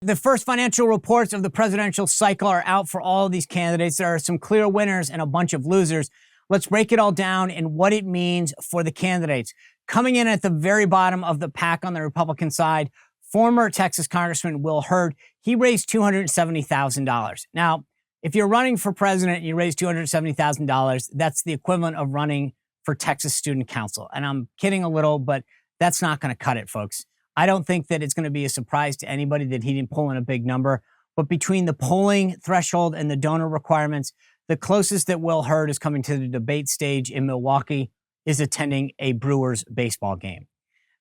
The first financial reports of the presidential cycle are out for all of these candidates. There are some clear winners and a bunch of losers. Let's break it all down and what it means for the candidates. Coming in at the very bottom of the pack on the Republican side, former Texas Congressman Will Hurd. He raised $270,000. Now, if you're running for president and you raise $270,000, that's the equivalent of running for Texas Student Council. And I'm kidding a little, but that's not going to cut it, folks. I don't think that it's going to be a surprise to anybody that he didn't pull in a big number. But between the polling threshold and the donor requirements, the closest that Will Hurd is coming to the debate stage in Milwaukee is attending a Brewers baseball game.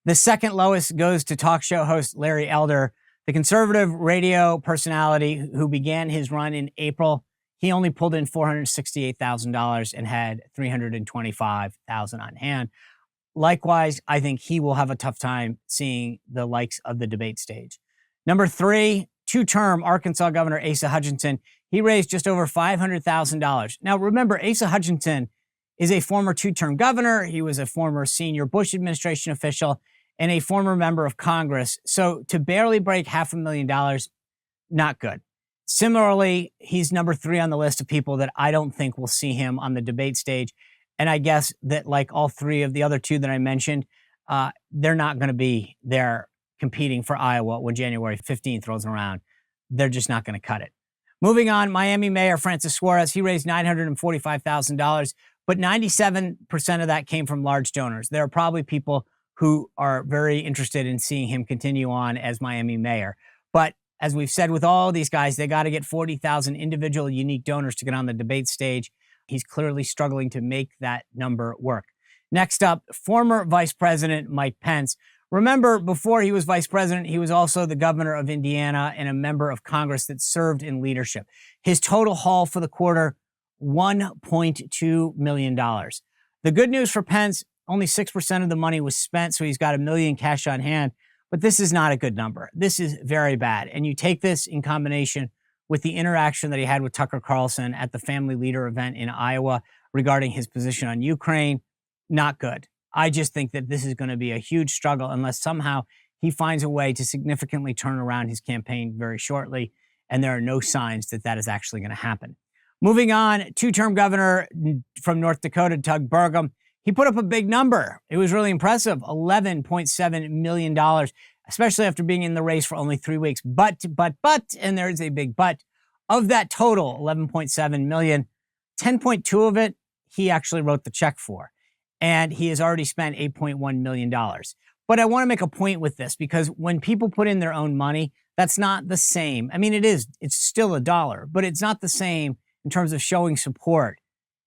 The second lowest goes to talk show host Larry Elder, the conservative radio personality who began his run in April. He only pulled in $468,000 and had $325,000 on hand. Likewise, I think he will have a tough time seeing the likes of the debate stage. Number 3, two-term Arkansas Governor Asa Hutchinson. He raised just over $500,000. Now, remember, Asa Hutchinson is a former two-term governor. He was a former senior Bush administration official and a former member of Congress. So to barely break $500,000, not good. Similarly, he's number 3 on the list of people that I don't think will see him on the debate stage. And I guess that like all 3 of the other 2 that I mentioned, they're not going to be there competing for Iowa when January 15th rolls around. They're just not going to cut it. Moving on, Miami Mayor Francis Suarez, he raised $945,000, but 97% of that came from large donors. There are probably people who are very interested in seeing him continue on as Miami mayor. But as we've said with all these guys, they got to get 40,000 individual unique donors to get on the debate stage. He's clearly struggling to make that number work. Next up, former Vice President Mike Pence. Remember, before he was vice president, he was also the governor of Indiana and a member of Congress that served in leadership. His total haul for the quarter, $1.2 million. The good news for Pence, only 6% of the money was spent, so he's got $1 million cash on hand. But this is not a good number. This is very bad. And you take this in combination with the interaction that he had with Tucker Carlson at the Family Leader event in Iowa regarding his position on Ukraine, not good. I just think that this is going to be a huge struggle unless somehow he finds a way to significantly turn around his campaign very shortly, and there are no signs that that is actually going to happen. Moving on, two-term governor from North Dakota, Doug Burgum, he put up a big number. It was really impressive, $11.7 million, especially after being in the race for only 3 weeks. But, and there's a big but, of that total, $11.7 million, 10.2 of it, he actually wrote the check for. And he has already spent $8.1 million. But I want to make a point with this because when people put in their own money, that's not the same. I mean, it's still a dollar, but it's not the same in terms of showing support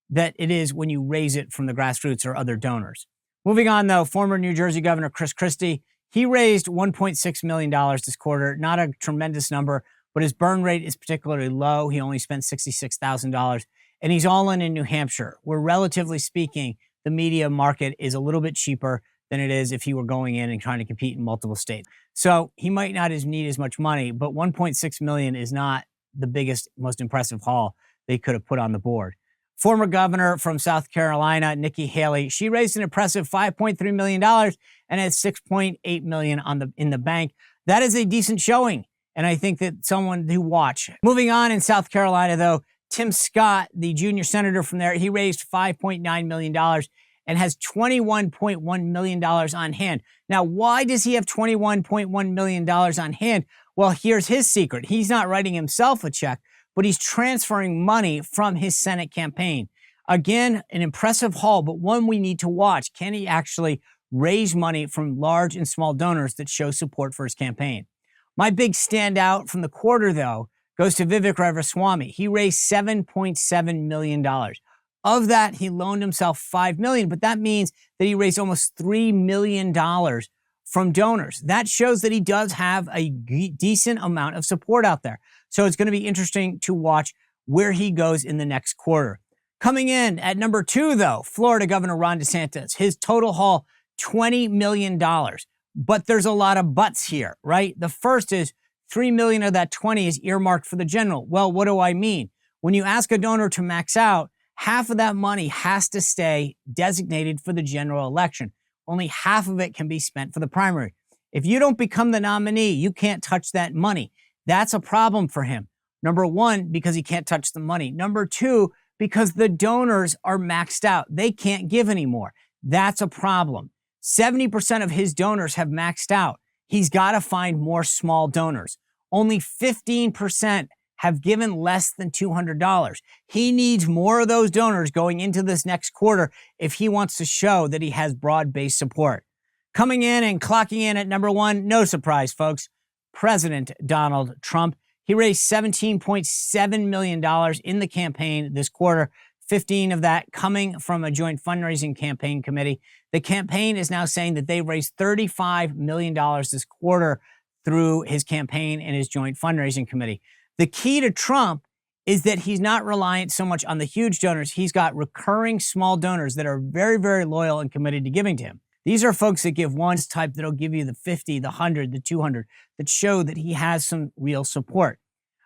that it is when you raise it from the grassroots or other donors. Moving on, though, former New Jersey Governor Chris Christie, he raised $1.6 million this quarter. Not a tremendous number, but his burn rate is particularly low. He only spent $66,000, and he's all in New Hampshire, where relatively speaking, the media market is a little bit cheaper than it is if he were going in and trying to compete in multiple states. So he might not need as much money, but $1.6 million is not the biggest, most impressive haul they could have put on the board. Former governor from South Carolina, Nikki Haley, she raised an impressive $5.3 million and has $6.8 million in the bank. That is a decent showing, and I think that someone to watch. Moving on in South Carolina, though, Tim Scott, the junior senator from there, he raised $5.9 million and has $21.1 million on hand. Now, why does he have $21.1 million on hand? Well, here's his secret. He's not writing himself a check, but he's transferring money from his Senate campaign. Again, an impressive haul, but one we need to watch. Can he actually raise money from large and small donors that show support for his campaign? My big standout from the quarter, though, goes to Vivek Ramaswamy. He raised $7.7 million. Of that, he loaned himself $5 million, but that means that he raised almost $3 million from donors. That shows that he does have a decent amount of support out there. So it's going to be interesting to watch where he goes in the next quarter. Coming in at number 2, though, Florida Governor Ron DeSantis. His total haul, $20 million. But there's a lot of buts here, right? The first is $3 million of that 20 is earmarked for the general. Well, what do I mean? When you ask a donor to max out, half of that money has to stay designated for the general election. Only half of it can be spent for the primary. If you don't become the nominee, you can't touch that money. That's a problem for him. Number one, because he can't touch the money. Number two, because the donors are maxed out. They can't give anymore. That's a problem. 70% of his donors have maxed out. He's got to find more small donors. Only 15% have given less than $200. He needs more of those donors going into this next quarter if he wants to show that he has broad-based support. Coming in and clocking in at number one, no surprise, folks, President Donald Trump. He raised $17.7 million in the campaign this quarter, 15 of that coming from a joint fundraising campaign committee. The campaign is now saying that they raised $35 million this quarter through his campaign and his joint fundraising committee. The key to Trump is that he's not reliant so much on the huge donors. He's got recurring small donors that are very, very loyal and committed to giving to him. These are folks that give one type that'll give you the 50, the 100, the 200, that show that he has some real support.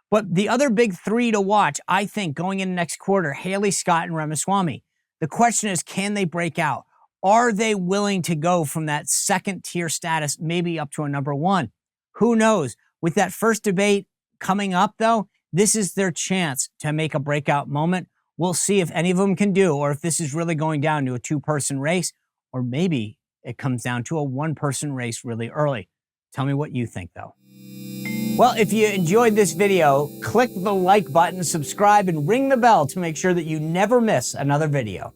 But the other big three to watch, I think, going into next quarter, Haley, Scott, and Ramaswamy. The question is, can they break out? Are they willing to go from that second tier status, maybe up to a number one? Who knows? With that first debate coming up, though, this is their chance to make a breakout moment. We'll see if any of them can do, or if this is really going down to a two-person race, or maybe it comes down to a one-person race really early. Tell me what you think, though. Well, if you enjoyed this video, click the like button, subscribe, and ring the bell to make sure that you never miss another video.